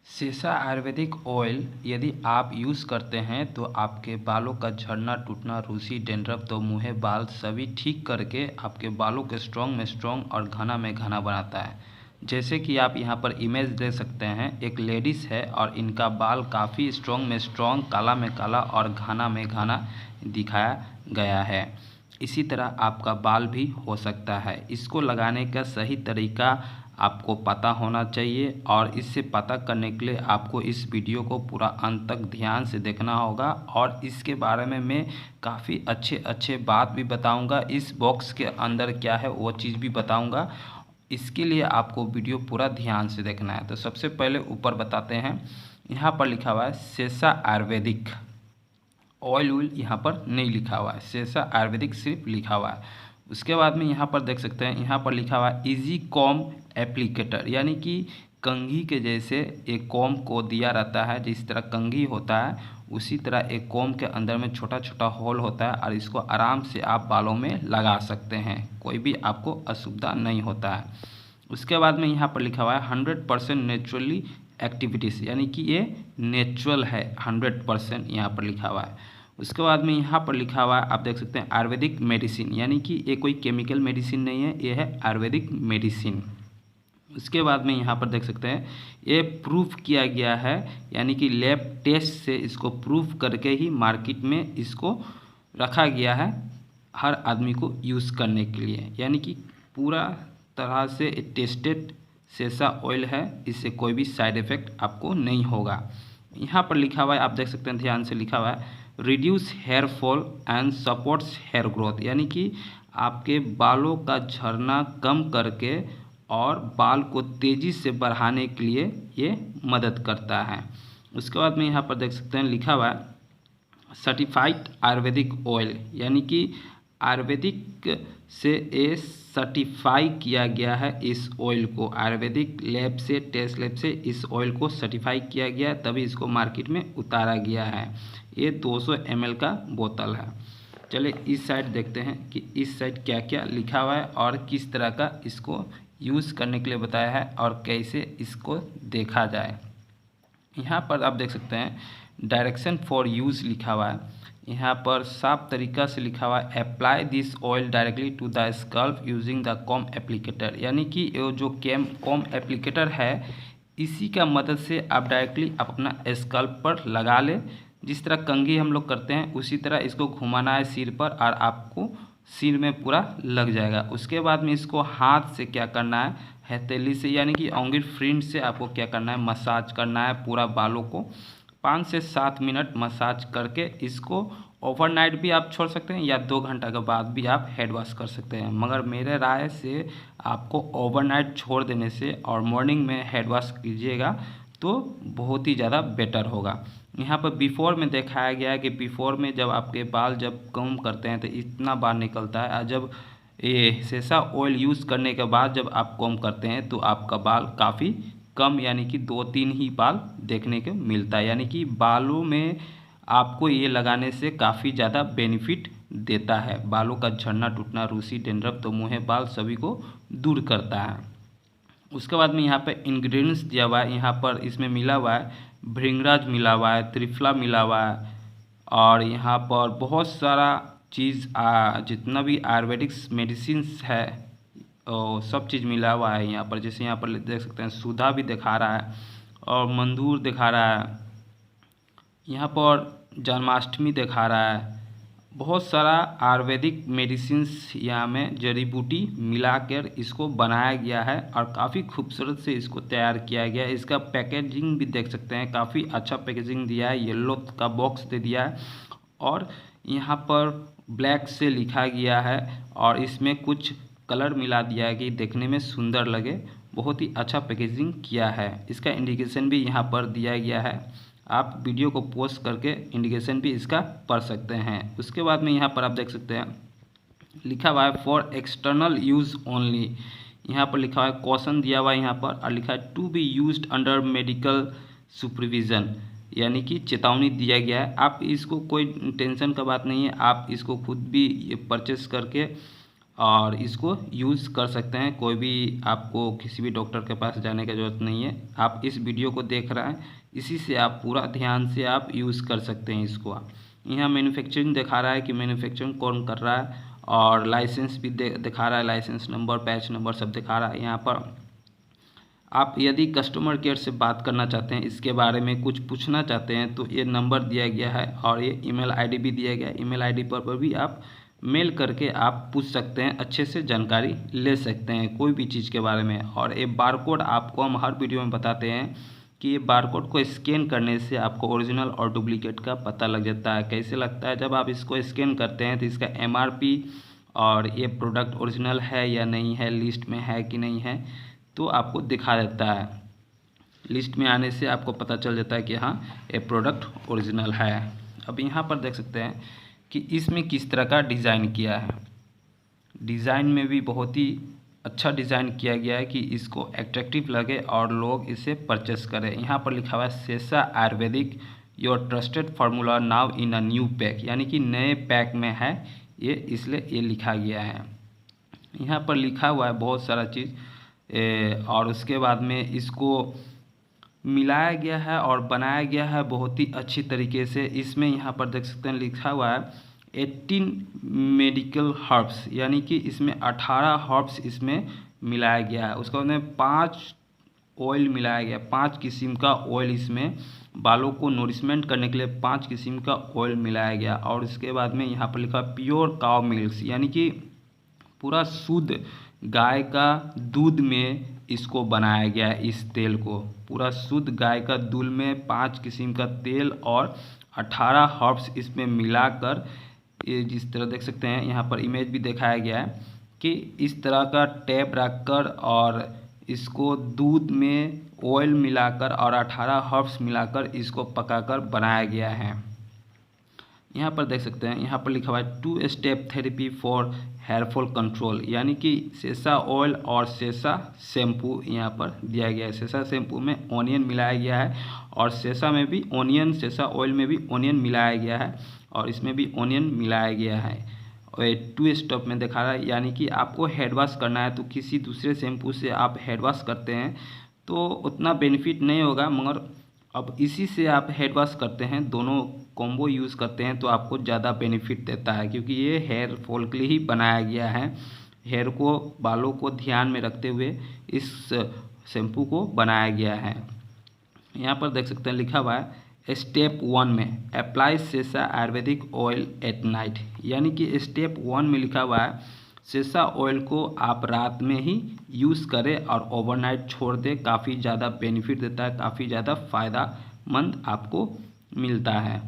सेसा आयुर्वेदिक ऑयल यदि आप यूज़ करते हैं तो आपके बालों का झड़ना, टूटना, रूसी, डैंड्रफ, दो मुँहे बाल सभी ठीक करके आपके बालों को स्ट्रॉन्ग में स्ट्रॉन्ग और घना में घना बनाता है। जैसे कि आप यहाँ पर इमेज देख सकते हैं, एक लेडीज़ है और इनका बाल काफ़ी स्ट्रॉन्ग में स्ट्रॉन्ग, काला में काला और घना में घना दिखाया गया है। इसी तरह आपका बाल भी हो सकता है। इसको लगाने का सही तरीका आपको पता होना चाहिए और इससे पता करने के लिए आपको इस वीडियो को पूरा अंत तक ध्यान से देखना होगा और इसके बारे में मैं काफ़ी अच्छे बात भी बताऊंगा। इस बॉक्स के अंदर क्या है वो चीज़ भी बताऊंगा। इसके लिए आपको वीडियो पूरा ध्यान से देखना है। तो सबसे पहले ऊपर बताते हैं, यहाँ पर लिखा हुआ है सेसा आयुर्वेदिक ऑयल यहाँ पर नहीं लिखा हुआ है, सेसा आयुर्वेदिक सिर्फ लिखा हुआ है। उसके बाद में यहाँ पर देख सकते हैं, यहाँ पर लिखा हुआ है इजी कॉम एप्लीकेटर, यानी कि कंघी के जैसे एक कॉम को दिया रहता है। जिस तरह कंघी होता है उसी तरह एक कॉम के अंदर में छोटा छोटा होल होता है और इसको आराम से आप बालों में लगा सकते हैं, कोई भी आपको असुविधा नहीं होता है। उसके बाद में यहाँ पर लिखा हुआ है 100% नेचुरली एक्टिविटीज़, यानी कि ये नेचुरल है 100% यहाँ पर लिखा हुआ है। उसके बाद में यहाँ पर लिखा हुआ है, आप देख सकते हैं आयुर्वेदिक मेडिसिन, यानी कि ये कोई केमिकल मेडिसिन नहीं है, ये है आयुर्वेदिक मेडिसिन। उसके बाद में यहाँ पर देख सकते हैं ये प्रूफ किया गया है, यानी कि लैब टेस्ट से इसको प्रूफ करके ही मार्केट में इसको रखा गया है हर आदमी को यूज़ करने के लिए, यानी कि पूरा तरह से टेस्टेड सेसा ऑयल है, इससे कोई भी साइड इफ़ेक्ट आपको नहीं होगा। यहाँ पर लिखा हुआ है, आप देख सकते हैं ध्यान से लिखा हुआ है reduce hair fall and supports hair growth, यानी कि आपके बालों का झड़ना कम करके और बाल को तेज़ी से बढ़ाने के लिए ये मदद करता है। उसके बाद में यहाँ पर देख सकते हैं लिखा हुआ है सर्टिफाइड आयुर्वेदिक ऑयल, यानी कि आयुर्वेदिक से ये सर्टिफाई किया गया है। इस ऑयल को आयुर्वेदिक लैब से, टेस्ट लैब से इस ऑयल को सर्टिफाई किया गया है, तभी इसको मार्केट में उतारा गया है। ये 200 ml का बोतल है। चलिए इस साइड देखते हैं कि इस साइड क्या क्या लिखा हुआ है और किस तरह का इसको यूज़ करने के लिए बताया है और कैसे इसको देखा जाए। यहाँ पर आप देख सकते हैं डायरेक्शन फॉर यूज़ लिखा हुआ है, यहाँ पर साफ तरीका से लिखा हुआ है apply this oil directly to the scalp using the comb applicator, यानी कि ये जो कॉम एप्लीकेटर है इसी का मदद से आप डायरेक्टली अपना स्कल्प पर लगा लें। जिस तरह कंघी हम लोग करते हैं उसी तरह इसको घुमाना है सिर पर और आपको सिर में पूरा लग जाएगा। उसके बाद में इसको हाथ से क्या करना है, हथेली से यानी कि उंगली फ्रिंज से आपको क्या करना है, मसाज करना है पूरा बालों को। 5 से 7 मिनट मसाज करके इसको ओवरनाइट भी आप छोड़ सकते हैं या 2 घंटा के बाद भी आप हेड वॉश कर सकते हैं, मगर मेरे राय से आपको ओवरनाइट छोड़ देने से और मॉर्निंग में हेड वॉश कीजिएगा तो बहुत ही ज़्यादा बेटर होगा। यहाँ पर बिफोर में दिखाया गया है कि बिफोर में जब आपके बाल जब कम करते हैं तो इतना बाल निकलता है और जब ये सेसा ऑयल यूज़ करने के बाद जब आप कम करते हैं तो आपका बाल काफ़ी कम, यानी कि 2-3 ही बाल देखने को मिलता है। यानी कि बालों में आपको ये लगाने से काफ़ी ज़्यादा बेनिफिट देता है। बालों का झड़ना, टूटना, रूसी, डैंड्रफ, दो मुँहे बाल सभी को दूर करता है। उसके बाद में यहाँ पे इंग्रेडिएंट्स दिया हुआ है, यहाँ पर इसमें मिला हुआ है भृंगराज मिला हुआ है, त्रिफला मिला हुआ है और यहाँ पर बहुत सारा चीज़ जितना भी आयुर्वेदिक मेडिसिन्स है सब चीज़ मिला हुआ है यहाँ पर। जैसे यहाँ पर देख सकते हैं सुधा भी दिखा रहा है और मंदूर दिखा रहा है, यहाँ पर जन्माष्टमी दिखा रहा है। बहुत सारा आयुर्वेदिक मेडिसिन्स यहाँ में जड़ी बूटी मिलाकर इसको बनाया गया है और काफ़ी खूबसूरत से इसको तैयार किया गया है। इसका पैकेजिंग भी देख सकते हैं, काफ़ी अच्छा पैकेजिंग दिया है, येलो का बॉक्स दे दिया है और यहाँ पर ब्लैक से लिखा गया है और इसमें कुछ कलर मिला दिया है कि देखने में सुंदर लगे। बहुत ही अच्छा पैकेजिंग किया है। इसका इंडिकेशन भी यहाँ पर दिया गया है, आप वीडियो को पॉज करके इंडिकेशन भी इसका पढ़ सकते हैं। उसके बाद में यहाँ पर आप देख सकते हैं लिखा हुआ है फॉर एक्सटर्नल यूज़ ओनली, यहाँ पर लिखा हुआ है कॉशन दिया हुआ है यहाँ पर और लिखा है to be used under medical supervision, यानी कि चेतावनी दिया गया है। आप इसको कोई टेंशन का बात नहीं है, आप इसको खुद भी परचेस करके और इसको यूज़ कर सकते हैं। कोई भी आपको किसी भी डॉक्टर के पास जाने की ज़रूरत नहीं है। आप इस वीडियो को देख रहे हैं, इसी से आप पूरा ध्यान से आप यूज़ कर सकते हैं इसको। यहाँ मैन्युफैक्चरिंग दिखा रहा है कि मैन्युफैक्चरिंग कौन कर रहा है, और लाइसेंस भी दिखा रहा है, लाइसेंस नंबर, बैच नंबर सब दिखा रहा है। यहाँ पर आप यदि कस्टमर केयर से बात करना चाहते हैं, इसके बारे में कुछ पूछना चाहते हैं, तो ये नंबर दिया गया है और ये ईमेल आईडी भी दिया गया है। ईमेल आईडी पर भी आप मेल करके आप पूछ सकते हैं, अच्छे से जानकारी ले सकते हैं कोई भी चीज़ के बारे में। और ये बारकोड आपको हम हर वीडियो में बताते हैं कि ये बारकोड को स्कैन करने से आपको ओरिजिनल और डुप्लीकेट का पता लग जाता है। कैसे लगता है, जब आप इसको स्कैन करते हैं तो इसका MRP और ये प्रोडक्ट ओरिजिनल है या नहीं है, लिस्ट में है कि नहीं है, तो आपको दिखा देता है। लिस्ट में आने से आपको पता चल जाता है कि हाँ ये प्रोडक्ट ओरिजिनल है। अब यहाँ पर देख सकते हैं कि इसमें किस तरह का डिज़ाइन किया है। डिज़ाइन में भी बहुत ही अच्छा डिज़ाइन किया गया है कि इसको एट्रैक्टिव लगे और लोग इसे परचेस करें। यहाँ पर लिखा हुआ है सेसा Ayurvedic your trusted formula now in a new pack, यानी कि नए पैक में है ये, इसलिए ये लिखा गया है। यहाँ पर लिखा हुआ है बहुत सारा चीज़, और उसके बाद में इसको मिलाया गया है और बनाया गया है बहुत ही अच्छी तरीके से। इसमें यहाँ पर देख सकते हैं लिखा हुआ है 18 मेडिकल हर्ब्स, यानी कि इसमें 18 हर्ब्स इसमें मिलाया गया है। उसके बाद में 5 ऑयल मिलाया गया, 5 किस्म का ऑयल इसमें बालों को नोरिशमेंट करने के लिए 5 किस्म का ऑयल मिलाया गया। और इसके बाद में यहाँ पर लिखा प्योर काउ मिल्क, यानी कि पूरा शुद्ध गाय का दूध में इसको बनाया गया है। इस तेल को पूरा शुद्ध गाय का दूध में 5 किस्म का तेल और 18 हर्ब्स इसमें मिलाकर, ये जिस तरह देख सकते हैं यहाँ पर इमेज भी दिखाया गया है कि इस तरह का टैप रखकर और इसको दूध में ऑयल मिलाकर और 18 हर्ब्स मिलाकर इसको पकाकर बनाया गया है। यहाँ पर देख सकते हैं, यहाँ पर लिखा हुआ है 2 step therapy for hair fall control, यानी कि सेसा ऑयल और सेसा शैम्पू यहाँ पर दिया गया है। सेसा शैम्पू में ऑनियन मिलाया गया है और सेसा में भी ऑनियन, सेसा ऑयल में भी ऑनियन मिलाया गया है और इसमें भी ऑनियन मिलाया गया है। और 2 स्टेप में दिखा रहा है, यानी कि आपको हेड वॉश करना है तो किसी दूसरे शैम्पू से आप हेड वॉश करते हैं तो उतना बेनिफिट नहीं होगा, मगर अब इसी से आप हेड वॉश करते हैं, दोनों कॉम्बो यूज़ करते हैं तो आपको ज़्यादा बेनिफिट देता है, क्योंकि ये हेयर फॉल के लिए ही बनाया गया है। हेयर को, बालों को ध्यान में रखते हुए इस शैम्पू को बनाया गया है। यहाँ पर देख सकते हैं लिखा हुआ है स्टेप 1 में अप्लाई सेसा आयुर्वेदिक ऑयल एट नाइट, यानी कि स्टेप 1 में लिखा हुआ है सेसा ऑयल को आप रात में ही यूज़ करें और ओवरनाइट छोड़ दें, काफ़ी ज़्यादा बेनिफिट देता है, काफ़ी ज़्यादा फ़ायदेमंद आपको मिलता है।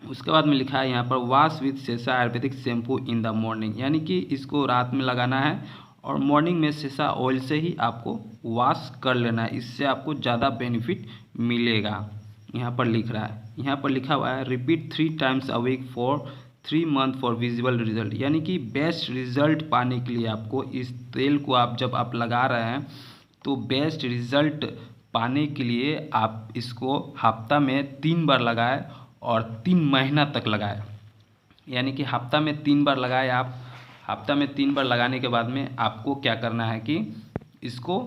उसके बाद में लिखा है यहाँ पर वॉश विथ सेसा Ayurvedic shampoo in the morning, यानी कि इसको रात में लगाना है और मॉर्निंग में सेसा ऑयल से ही आपको वॉश कर लेना है, इससे आपको ज़्यादा बेनिफिट मिलेगा। यहाँ पर लिख रहा है, यहाँ पर लिखा हुआ है repeat 3 times a week for 3 month for visible result, यानी कि बेस्ट रिजल्ट पाने के लिए आपको इस तेल को आप जब आप लगा रहे हैं तो बेस्ट रिजल्ट पाने के लिए आप इसको हफ्ता में 3 बार लगाएं और 3 महीना तक लगाएं। यानी कि हफ्ता में 3 बार लगाएं आप। हफ्ता में 3 बार लगाने के बाद में आपको क्या करना है कि इसको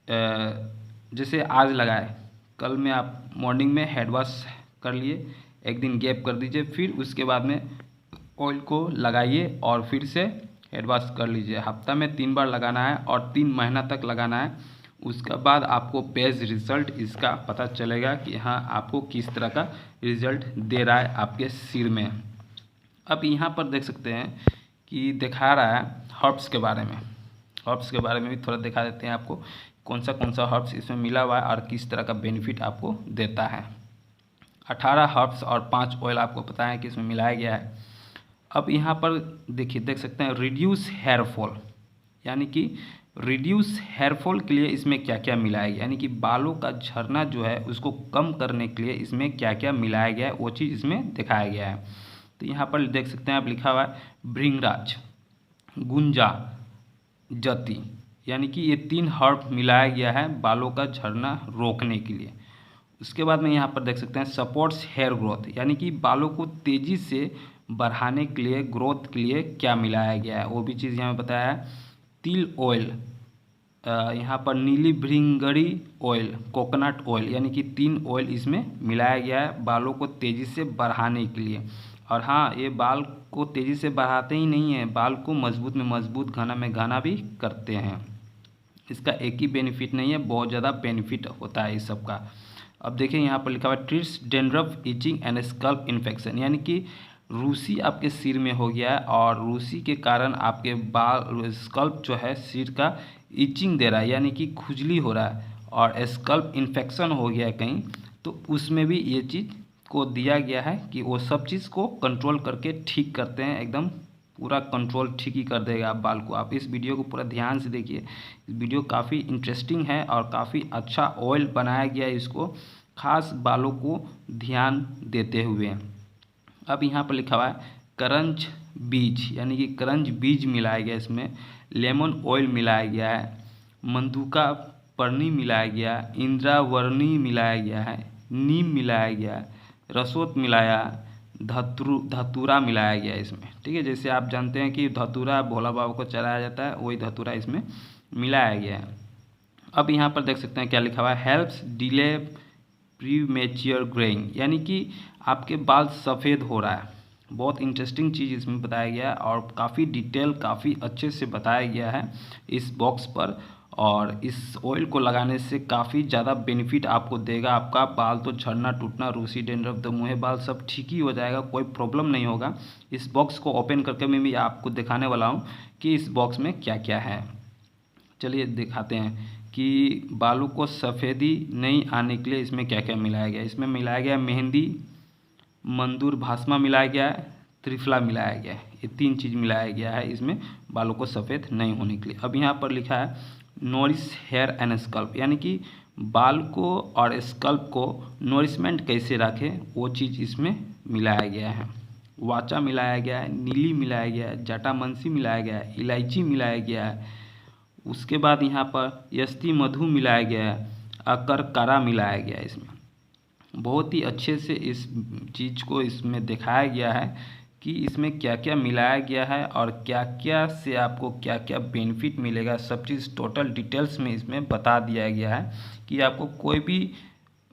जैसे आज लगाए, कल में आप मॉर्निंग में हेड वॉश कर लिए, एक दिन गैप कर दीजिए, फिर उसके बाद में ऑयल को लगाइए और फिर से हेड वॉश कर लीजिए। हफ्ता में 3 बार लगाना है और 3 महीना तक लगाना है। उसके बाद आपको बेस्ट रिज़ल्ट इसका पता चलेगा कि हाँ आपको किस तरह का रिज़ल्ट दे रहा है आपके सिर में। अब यहाँ पर देख सकते हैं कि दिखा रहा है हर्ब्स के बारे में। हर्ब्स के बारे में भी थोड़ा दिखा देते हैं आपको, कौन सा हर्ब्स इसमें मिला हुआ है और किस तरह का बेनिफिट आपको देता है। 18 हर्ब्स और 5 ऑयल आपको पता है कि इसमें मिलाया गया है। अब यहाँ पर देखिए, देख सकते हैं रिड्यूस हेयर फॉल, यानी कि रिड्यूस हेयर फॉल के लिए इसमें क्या क्या मिलाया गया, यानी कि बालों का झड़ना जो है उसको कम करने के लिए इसमें क्या क्या मिलाया गया है वो चीज़ इसमें दिखाया गया है। तो यहाँ पर देख सकते हैं आप लिखा हुआ है भृंगराज, गुंजा, जति, यानी कि ये 3 हर्ब मिलाया गया है बालों का झड़ना रोकने के लिए। उसके बाद में यहाँ पर देख सकते हैं सपोर्ट्स हेयर ग्रोथ, यानी कि बालों को तेज़ी से बढ़ाने के लिए, ग्रोथ के लिए क्या मिलाया गया है, वो भी चीज़ यहाँ बताया है। तिल ऑयल, यहाँ पर नीली भृंगरी ऑयल, कोकोनट ऑयल, यानी कि 3 ऑयल इसमें मिलाया गया है बालों को तेज़ी से बढ़ाने के लिए। और हाँ, ये बाल को तेज़ी से बढ़ाते ही नहीं है, बाल को मजबूत में मजबूत, घना में घना भी करते हैं। इसका एक ही बेनिफिट नहीं है, बहुत ज़्यादा बेनिफिट होता है इस सब का। अब देखिए यहाँ पर लिखा हुआ है treats dandruff, etching and scalp infection, यानी कि रूसी आपके सिर में हो गया है और रूसी के कारण आपके बाल, स्कल्प जो है सिर का इचिंग दे रहा है, यानी कि खुजली हो रहा है, और स्कल्प इन्फेक्शन हो गया है कहीं, तो उसमें भी ये चीज़ को दिया गया है कि वो सब चीज़ को कंट्रोल करके ठीक करते हैं, एकदम पूरा कंट्रोल ठीक ही कर देगा आप बाल को। आप इस वीडियो को पूरा ध्यान से देखिए, इस वीडियो काफ़ी इंटरेस्टिंग है और काफ़ी अच्छा ऑयल बनाया गया है इसको, खास बालों को ध्यान देते हुए। अब यहाँ पर लिखा हुआ है करंज बीज, यानी कि करंज बीज मिलाया गया इसमें, लेमन ऑयल मिलाया गया है, मंदुका पर्णी मिलाया गया, इंद्रावरणी मिलाया गया है, नीम मिलाया गया है, रसोत मिलाया, धतूरा मिलाया गया है इसमें। ठीक है, जैसे आप जानते हैं कि धतूरा भोला बाबा को चढ़ाया जाता है, वही धतूरा इसमें मिलाया गया है। अब यहाँ पर देख सकते हैं क्या लिखा हुआ है, हेल्प्स डिले प्रीमेच्योर ग्रेइंग, यानी कि आपके बाल सफ़ेद हो रहा है। बहुत इंटरेस्टिंग चीज़ इसमें बताया गया है और काफ़ी डिटेल, काफ़ी अच्छे से बताया गया है इस बॉक्स पर। और इस ऑयल को लगाने से काफ़ी ज़्यादा बेनिफिट आपको देगा, आपका बाल तो झड़ना, टूटना, रूसी, डैंड्रफ, दमुहे बाल सब ठीक ही हो जाएगा, कोई प्रॉब्लम नहीं होगा। इस बॉक्स को ओपन करके मैं भी आपको दिखाने वाला हूँ कि इस बॉक्स में क्या क्या है। चलिए दिखाते हैं कि बालों को सफ़ेदी नहीं आने के लिए इसमें क्या क्या मिलाया गया है। इसमें मिलाया गया मेहंदी, मंदूर भास्मा मिलाया गया है, त्रिफला मिलाया गया है, ये 3 चीज़ मिलाया गया है इसमें बालों को सफ़ेद नहीं होने के लिए। अब यहाँ पर लिखा है नोरिश हेयर एंड स्कल्प, यानी कि बाल को और स्कल्प को नोरिशमेंट कैसे रखें, वो चीज़ इसमें मिलाया गया है। वाचा मिलाया गया है, नीली मिलाया गया है, जटामंसी मिलाया गया है, इलायची मिलाया गया है, उसके बाद यहाँ पर यस्ती मधु मिलाया गया है, अकरकरा मिलाया गया है। इसमें बहुत ही अच्छे से इस चीज़ को इसमें दिखाया गया है कि इसमें क्या क्या मिलाया गया है और क्या क्या से आपको क्या क्या बेनिफिट मिलेगा, सब चीज़ टोटल डिटेल्स में इसमें बता दिया गया है कि आपको कोई भी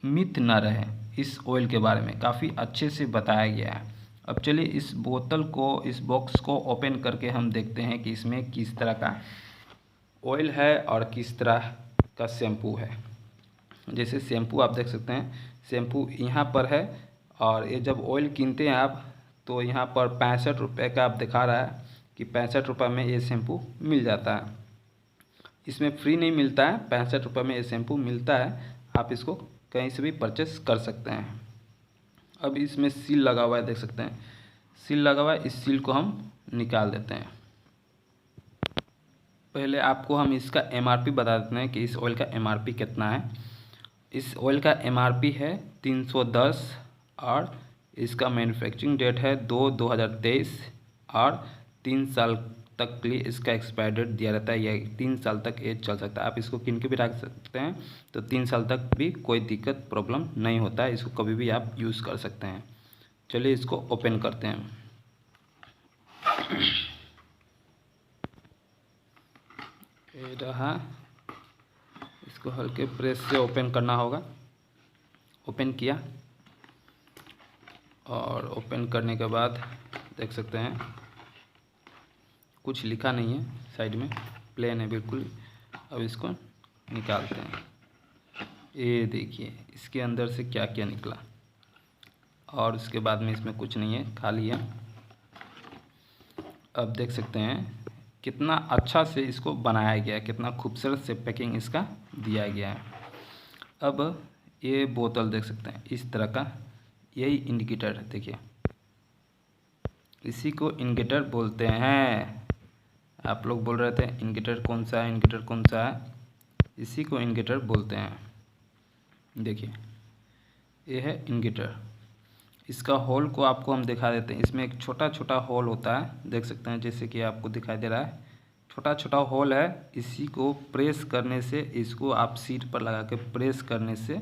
मिथ ना रहे इस ऑयल के बारे में, काफ़ी अच्छे से बताया गया है। अब चलिए इस बोतल को, इस बॉक्स को ओपन करके हम देखते हैं कि इसमें किस तरह का ऑयल है और किस तरह का शैम्पू है। जैसे शैम्पू आप देख सकते हैं, शैम्पू यहाँ पर है, और ये जब ऑयल कीनते हैं आप तो यहाँ पर 65 रुपये का आप दिखा रहा है कि 65 रुपये में ये शैम्पू मिल जाता है। इसमें फ्री नहीं मिलता है, 65 रुपये में ये शैम्पू मिलता है, आप इसको कहीं से भी परचेस कर सकते हैं। अब इसमें सील लगा हुआ है, देख सकते हैं सील लगा हुआ है, इस सील को हम निकाल देते हैं। पहले आपको हम इसका MRP बता देते हैं कि इस ऑयल का MRP कितना है। इस ऑयल का MRP है 310 और इसका मैन्युफैक्चरिंग डेट है 2/2023 और 3 साल तक के लिए इसका एक्सपायर डेट दिया रहता है, या 3 साल तक ये चल सकता है। आप इसको किन के भी रख सकते हैं, तो 3 साल तक भी कोई दिक्कत प्रॉब्लम नहीं होता है, इसको कभी भी आप यूज़ कर सकते हैं। चलिए इसको ओपन करते हैं। ये रहा, इसको हल्के प्रेस से ओपन करना होगा। ओपन किया और ओपन करने के बाद देख सकते हैं कुछ लिखा नहीं है, साइड में प्लेन है बिल्कुल। अब इसको निकालते हैं, ये देखिए इसके अंदर से क्या क्या निकला, और उसके बाद में इसमें कुछ नहीं है, खाली है। अब देख सकते हैं कितना अच्छा से इसको बनाया गया है, कितना खूबसूरत से पैकिंग इसका दिया गया है। अब ये बोतल देख सकते हैं इस तरह का, यही इंडिकेटर है, देखिए इसी को इंडिकेटर बोलते हैं। आप लोग बोल रहे थे इंडिकेटर कौन सा है, इंडिकेटर कौन सा है, इसी को इंडिकेटर बोलते हैं। देखिए ये है इंडिकेटर, इसका होल को आपको हम दिखा देते हैं। इसमें एक छोटा छोटा होल होता है, देख सकते हैं जैसे कि आपको दिखाई दे रहा है, छोटा छोटा होल है। इसी को प्रेस करने से, इसको आप सीट पर लगा के प्रेस करने से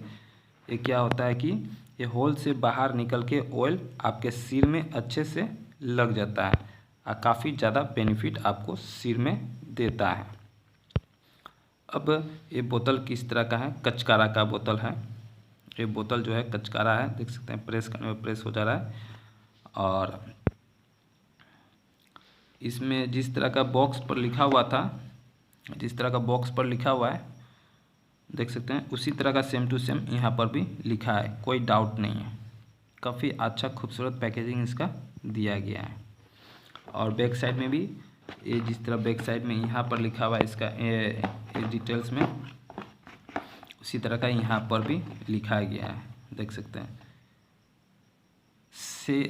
ये क्या होता है कि ये होल से बाहर निकल के ऑयल आपके सिर में अच्छे से लग जाता है और काफ़ी ज़्यादा बेनिफिट आपको सिर में देता है। अब ये बोतल किस तरह का है, कचकारा का बोतल है। ये बोतल जो है कचकारा है, देख सकते हैं प्रेस करने में प्रेस हो जा रहा है। और इसमें जिस तरह का बॉक्स पर लिखा हुआ था, जिस तरह का बॉक्स पर लिखा हुआ है देख सकते हैं, उसी तरह का सेम टू सेम यहाँ पर भी लिखा है, कोई डाउट नहीं है। काफ़ी अच्छा खूबसूरत पैकेजिंग इसका दिया गया है। और बैक साइड में भी ये जिस तरह बैक साइड में यहाँ पर लिखा हुआ है इसका डिटेल्स में, उसी तरह का यहाँ पर भी लिखा गया है, देख सकते हैं।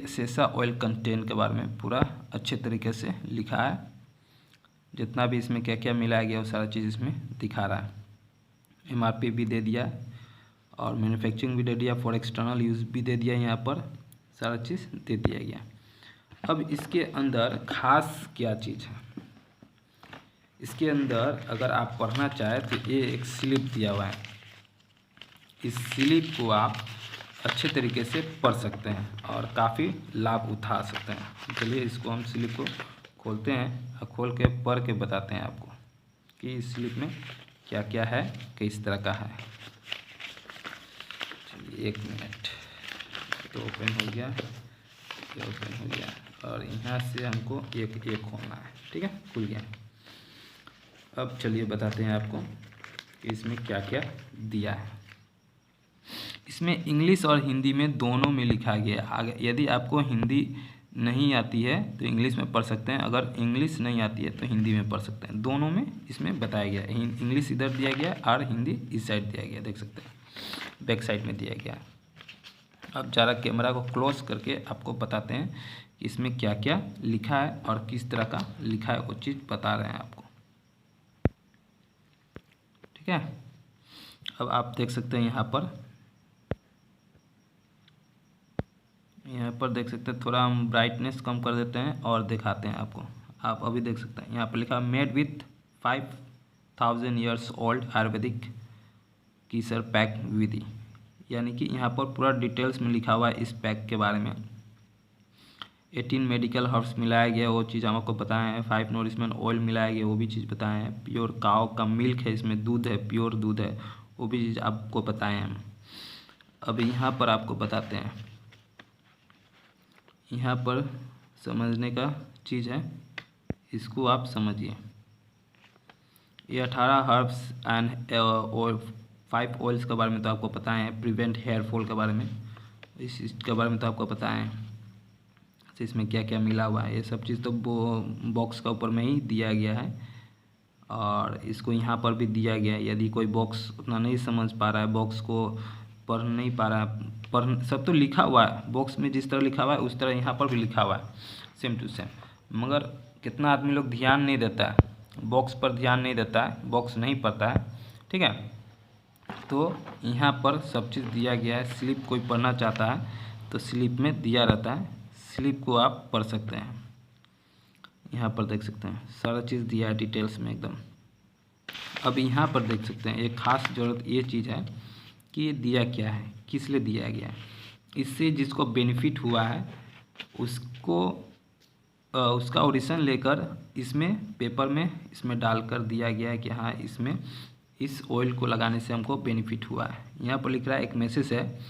सेसा ऑयल कंटेंट के बारे में पूरा अच्छे तरीके से लिखा है। जितना भी इसमें क्या क्या मिलाया गया वो सारा चीज़ इसमें दिखा रहा है। MRP भी दे दिया और मैन्युफैक्चरिंग भी दे दिया, फॉर एक्सटर्नल यूज़ भी दे दिया, यहाँ पर सारा चीज़ दे दिया गया। अब इसके अंदर खास क्या चीज़ है, इसके अंदर अगर आप पढ़ना चाहें तो ये एक स्लिप दिया हुआ है। इस स्लिप को आप अच्छे तरीके से पढ़ सकते हैं और काफ़ी लाभ उठा सकते हैं। चलिए इसको हम स्लिप को खोलते हैं और खोल के पढ़ के बताते हैं आपको कि इस स्लिप में क्या क्या है, किस तरह का है। चलिए 1 मिनट, तो ओपन हो गया, ये ओपन हो गया और यहाँ से हमको एक खोलना है, ठीक है, खुल गया। अब चलिए बताते हैं आपको कि इसमें क्या क्या दिया है। इसमें इंग्लिश और हिंदी में दोनों में लिखा गया है। आगे यदि आपको हिंदी नहीं आती है तो इंग्लिश में पढ़ सकते हैं, अगर इंग्लिश नहीं आती है तो हिंदी में पढ़ सकते हैं। दोनों में इसमें बताया गया है, इंग्लिश इधर दिया गया है और हिंदी इस साइड दिया गया है, देख सकते हैं बैक साइड में दिया गया है। अब ज़रा कैमरा को क्लोज करके आपको बताते हैं कि इसमें क्या क्या लिखा है और किस तरह का लिखा है, वो चीज़ बता रहे हैं आपको, ठीक है। अब आप देख सकते हैं यहाँ पर देख सकते हैं, थोड़ा हम ब्राइटनेस कम कर देते हैं और दिखाते हैं आपको। आप अभी देख सकते हैं यहाँ पर लिखा made with 5000 years old ayurvedic कीसर पैक विधि, यानी कि यहाँ पर पूरा डिटेल्स में लिखा हुआ है इस पैक के बारे में। 18 मेडिकल हर्ब्स मिलाया गया, वो चीज़ हम आपको बताए हैं। 5 नोरिशमेंट ऑयल मिलाया गया, वो भी चीज़ बताए हैं। प्योर काव का मिल्क है, इसमें दूध है, प्योर दूध है, वो भी चीज़ आपको बताए हैं। अब यहाँ पर आपको बताते हैं, यहाँ पर समझने का चीज़ है, इसको आप समझिए। ये 18 हर्ब्स एंड 5 ऑयल्स के बारे में तो आपको पता है। प्रिवेंट हेयर फॉल के बारे में, इसके बारे में तो आपको पता है। इसमें क्या क्या मिला हुआ है ये सब चीज़ तो बॉक्स का ऊपर में ही दिया गया है और इसको यहाँ पर भी दिया गया है। यदि कोई बॉक्स उतना नहीं समझ पा रहा है, बॉक्स को पढ़ नहीं पा रहा है, पढ़ सब तो लिखा हुआ है बॉक्स में, जिस तरह लिखा हुआ है उस तरह यहाँ पर भी लिखा हुआ है सेम टू सेम, मगर कितना आदमी लोग ध्यान नहीं देता है, बॉक्स पर ध्यान नहीं देता है, बॉक्स नहीं पढ़ता है, ठीक है। तो यहाँ पर सब चीज़ दिया गया है। स्लिप कोई पढ़ना चाहता है तो स्लिप में दिया रहता है, स्लिप को आप पढ़ सकते हैं। यहाँ पर देख सकते हैं सारा चीज़ दिया है डिटेल्स में एकदम। अब यहाँ पर देख सकते हैं एक ख़ास ज़रूरत ये चीज़ है कि ये दिया क्या है, किस लिए दिया गया है। इससे जिसको बेनिफिट हुआ है उसको उसका ओरिजिन लेकर इसमें पेपर में इसमें डालकर दिया गया है कि हाँ इसमें इस ऑयल को लगाने से हमको बेनिफिट हुआ है। यहाँ पर लिख रहा है, एक मैसेज है,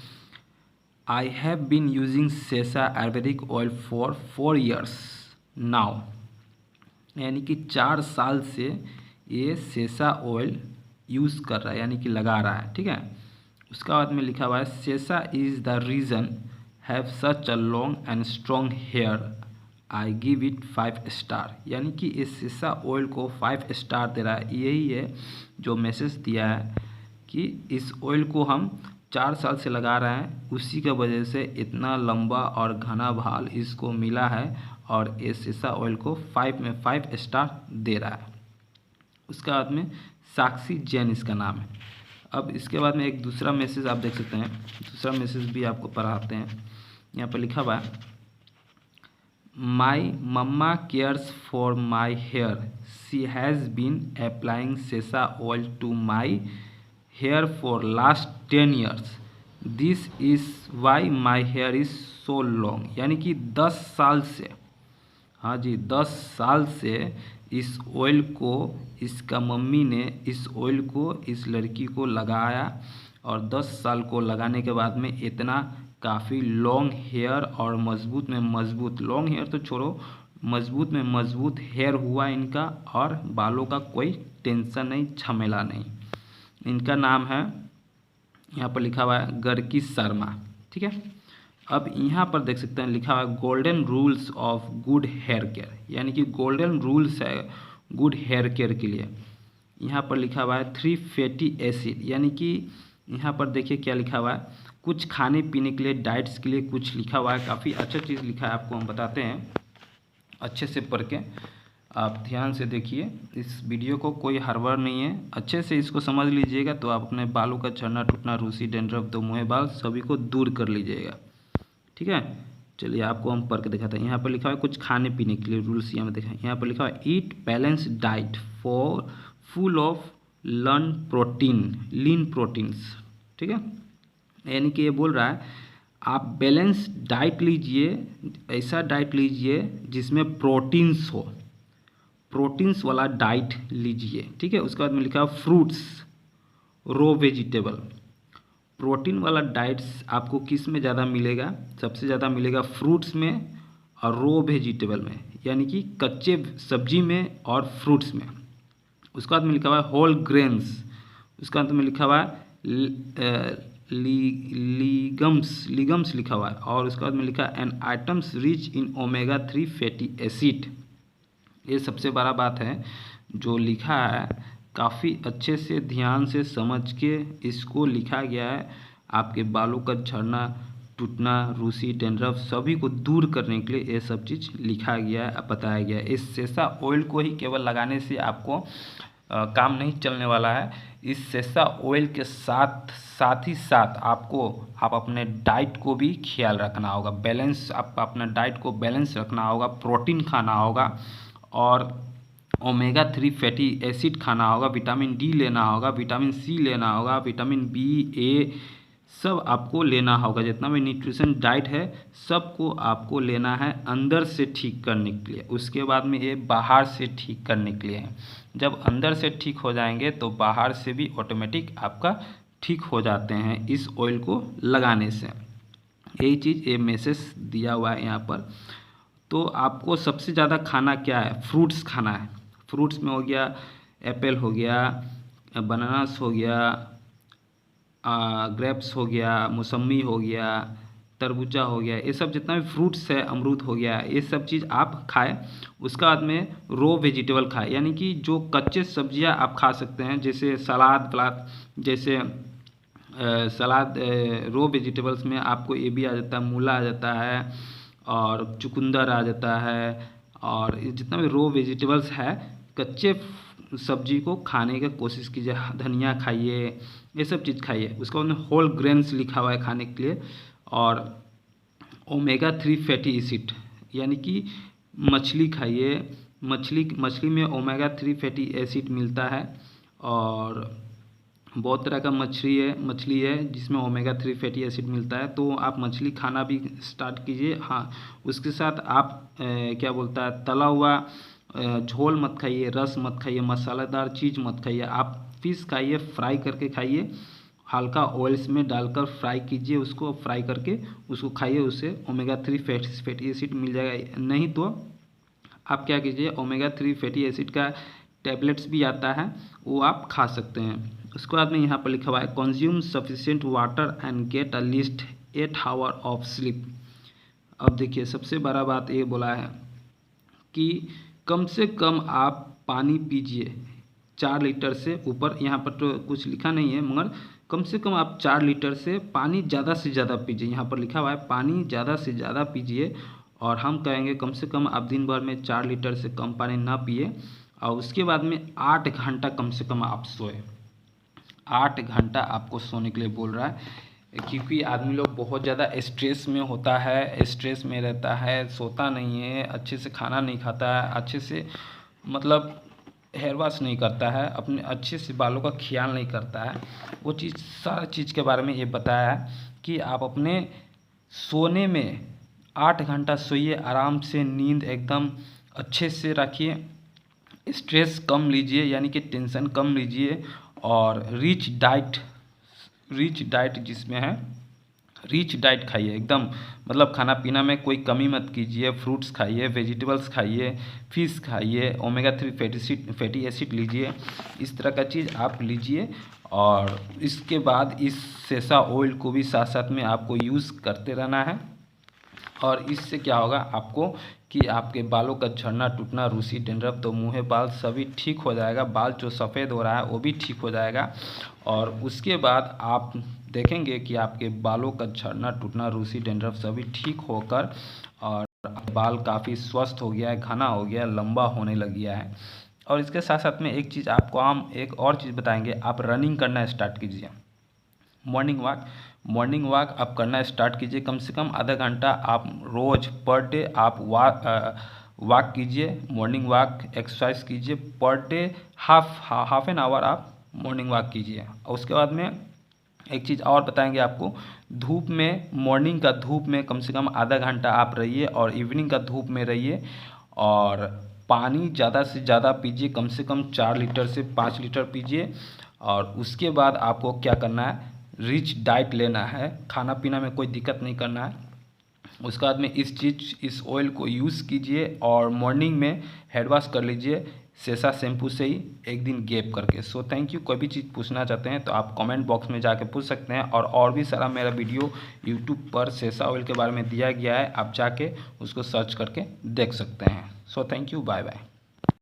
आई हैव बीन यूजिंग सेसा Ayurvedic oil for 4 years now, यानी कि 4 साल से ये सेसा ऑयल यूज़ कर रहा है, यानी कि लगा रहा है, ठीक है। उसका बाद में लिखा हुआ है, Sesa is the reason have such a long and strong hair, I give it 5 star, यानी कि इस सेसा ऑयल को 5 स्टार दे रहा है। यही है जो मैसेज दिया है कि इस ऑयल को हम 4 साल से लगा रहे हैं, उसी की वजह से इतना लंबा और घना बाल इसको मिला है और इस सेसा ऑयल को 5 में 5 स्टार दे रहा है। उसके बाद में साक्षी जैन इसका नाम है। अब इसके बाद में एक दूसरा मैसेज आप देख सकते हैं, दूसरा मैसेज भी आपको पढ़ाते हैं। यहाँ पर लिखा हुआ है, my mamma cares for my hair, she has been applying Sesa oil to my hair for last 10 years, this is why my hair is so long, यानी कि 10 साल से हाँ जी, 10 साल से इस ऑयल को इसका मम्मी ने इस ऑयल को इस लड़की को लगाया और 10 साल को लगाने के बाद में इतना काफ़ी लॉन्ग हेयर और मजबूत में मजबूत, लॉन्ग हेयर तो छोड़ो, मजबूत में मजबूत हेयर हुआ इनका और बालों का कोई टेंशन नहीं, झमेला नहीं। इनका नाम है, यहाँ पर लिखा हुआ है गर्गी शर्मा। ठीक है, अब यहाँ पर देख सकते हैं लिखा हुआ है golden rules of good hair care, यानी कि गोल्डन रूल्स है गुड हेयर केयर के लिए। यहाँ पर लिखा हुआ है 3 फैटी एसिड, यानी कि यहाँ पर देखिए क्या लिखा हुआ है, कुछ खाने पीने के लिए, डाइट्स के लिए कुछ लिखा हुआ है। काफ़ी अच्छा चीज़ लिखा है, आपको हम बताते हैं अच्छे से पढ़ के। आप ध्यान से देखिए इस वीडियो को, कोई हड़बड़ नहीं है, अच्छे से इसको समझ लीजिएगा तो आप अपने बालों का झड़ना टूटना, रूसी, डैंड्रफ, दो मुँहे बाल सभी को दूर कर लीजिएगा। ठीक है, चलिए आपको हम पढ़ के दिखाते हैं। यहाँ पर लिखा हुआ है कुछ खाने पीने के लिए रूल्स, यहाँ में देखा, यहाँ पर लिखा हुआ है eat balance diet for full of lean proteins. ठीक है, यानी कि ये बोल रहा है आप बैलेंस डाइट लीजिए, ऐसा डाइट लीजिए जिसमें प्रोटीन्स हो, प्रोटीन्स वाला डाइट लीजिए। ठीक है, उसके बाद में लिखा है फ्रूट्स, रो वेजिटेबल। प्रोटीन वाला डाइट्स आपको किस में ज़्यादा मिलेगा? सबसे ज़्यादा मिलेगा फ्रूट्स में और रो वेजिटेबल में, यानी कि कच्चे सब्जी में और फ्रूट्स में। उसके बाद में लिखा हुआ है होल ग्रेन्स, उसके बाद में लिखा हुआ है लिगम्स लिखा हुआ है, और उसके बाद में लिखा है an items rich in omega 3 fatty acid. ये सबसे बड़ा बात है जो लिखा है, काफ़ी अच्छे से ध्यान से समझ के इसको लिखा गया है। आपके बालों का झड़ना टूटना, रूसी, डैंड्रफ सभी को दूर करने के लिए ये सब चीज़ लिखा गया है, बताया गया है। इस सेसा ऑयल को ही केवल लगाने से आपको काम नहीं चलने वाला है। इस सेसा ऑयल के साथ ही साथ आप अपने डाइट को भी ख्याल रखना होगा, बैलेंस, आपको अपना डाइट को बैलेंस रखना होगा, प्रोटीन खाना होगा और ओमेगा 3 फैटी एसिड खाना होगा, विटामिन डी लेना होगा, विटामिन सी लेना होगा, विटामिन बी, ए सब आपको लेना होगा। जितना भी न्यूट्रिशन डाइट है सबको आपको लेना है अंदर से ठीक करने के लिए, उसके बाद में ये बाहर से ठीक करने के लिए है। जब अंदर से ठीक हो जाएंगे तो बाहर से भी ऑटोमेटिक आपका ठीक हो जाते हैं इस ऑयल को लगाने से। यही चीज़ ये मैसेज दिया हुआ है यहाँ पर। तो आपको सबसे ज़्यादा खाना क्या है? फ्रूट्स खाना है। फ्रूट्स में हो गया एप्पल हो गया, बनानास हो गया, ग्रेप्स हो गया, मौसम्मी हो गया, तरबूजा हो गया, ये सब जितना भी फ्रूट्स है, अमरूद हो गया, ये सब चीज़ आप खाएं। उसके बाद में रो वेजिटेबल खाएं, यानी कि जो कच्चे सब्जियां आप खा सकते हैं, जैसे सलाद, जैसे सलाद, रो वेजिटेबल्स में आपको ये भी आ जाता है, मूला आ जाता है और चुकंदर आ जाता है, और जितना भी रो वेजिटेबल्स है कच्चे सब्जी को खाने की कोशिश कीजिए। धनिया खाइए, ये सब चीज़ खाइए। उसके बाद में होल ग्रेन्स लिखा हुआ है खाने के लिए, और ओमेगा 3 फैटी एसिड, यानी कि मछली खाइए। मछली में ओमेगा 3 फैटी एसिड मिलता है, और बहुत तरह का मछली है जिसमें ओमेगा 3 फैटी एसिड मिलता है, तो आप मछली खाना भी स्टार्ट कीजिए। हाँ, उसके साथ आप क्या बोलता है, तला हुआ झोल मत खाइए, रस मत खाइए, मसालेदार चीज़ मत खाइए। आप फिश खाइए, फ्राई करके खाइए, हल्का ऑयल्स में डालकर फ्राई कीजिए, उसको फ्राई करके उसको खाइए, उससे ओमेगा 3 फैटी एसिड मिल जाएगा। नहीं तो आप क्या कीजिए, ओमेगा 3 फैटी एसिड का टैबलेट्स भी आता है, वो आप खा सकते हैं। उसके बाद में यहाँ पर लिखा हुआ है consume sufficient water and get a list 8 hour of sleep. अब देखिए सबसे बड़ा बात ये बोला है कि कम से कम आप पानी पीजिए 4 लीटर से ऊपर। यहाँ पर तो कुछ लिखा नहीं है, मगर कम से कम आप 4 लीटर से पानी ज़्यादा से ज़्यादा पीजिए। यहाँ पर लिखा हुआ है पानी ज़्यादा से ज़्यादा पीजिए, और हम कहेंगे कम से कम आप दिन भर में 4 लीटर से कम पानी ना पिए। और उसके बाद में 8 घंटा कम से कम आप सोए। 8 घंटा आपको सोने के लिए बोल रहा है, क्योंकि आदमी लोग बहुत ज़्यादा स्ट्रेस में होता है, स्ट्रेस में रहता है, सोता नहीं है, अच्छे से खाना नहीं खाता है, अच्छे से मतलब हेयर वॉश नहीं करता है, अपने अच्छे से बालों का ख्याल नहीं करता है। वो चीज़, सारी चीज़ के बारे में ये बताया है कि आप अपने सोने में 8 घंटा सोइए, आराम से नींद एकदम अच्छे से रखिए, स्ट्रेस कम लीजिए यानी कि टेंशन कम लीजिए, और रिच डाइट जिसमें है, रिच डाइट खाइए एकदम, मतलब खाना पीना में कोई कमी मत कीजिए। फ्रूट्स खाइए, वेजिटेबल्स खाइए, फिश खाइए, ओमेगा 3 फैटी एसिड लीजिए, इस तरह का चीज़ आप लीजिए। और इसके बाद इस सेसा ऑयल को भी साथ साथ में आपको यूज़ करते रहना है, और इससे क्या होगा आपको कि आपके बालों का झड़ना टूटना, रूसी डैंड्रफ तो मुँहे बाल सभी ठीक हो जाएगा। बाल जो सफ़ेद हो रहा है वो भी ठीक हो जाएगा, और उसके बाद आप देखेंगे कि आपके बालों का झड़ना टूटना, रूसी डैंड्रफ सभी ठीक होकर और बाल काफ़ी स्वस्थ हो गया है, घना हो गया, लंबा होने लग गया है। और इसके साथ साथ में एक चीज़ आपको हम एक और चीज़ बताएंगे, आप रनिंग करना स्टार्ट कीजिए। मॉर्निंग वॉक आप करना स्टार्ट कीजिए, कम से कम आधा घंटा आप रोज़ पर डे आप वॉक कीजिए, मॉर्निंग वॉक एक्सरसाइज कीजिए per day, half an hour आप मॉर्निंग वॉक कीजिए। और उसके बाद में एक चीज़ और बताएंगे आपको, धूप में, मॉर्निंग का धूप में कम से कम आधा घंटा आप रहिए, और इवनिंग का धूप में रहिए, और पानी ज़्यादा से ज़्यादा पीजिए, कम से कम 4 लीटर से 5 लीटर पीजिए। और उसके बाद आपको क्या करना है, रिच डाइट लेना है, खाना पीना में कोई दिक्कत नहीं करना है। उसके बाद में इस ऑयल को यूज़ कीजिए, और मॉर्निंग में हेड वॉश कर लीजिए सेसा शैम्पू से ही, एक दिन गैप करके। सो थैंक यू। कोई भी चीज़ पूछना चाहते हैं तो आप कमेंट बॉक्स में जाके पूछ सकते हैं, और भी सारा मेरा वीडियो यूट्यूब पर सेसा ऑयल के बारे में दिया गया है, आप जाके उसको सर्च करके देख सकते हैं। So thank you, bye bye.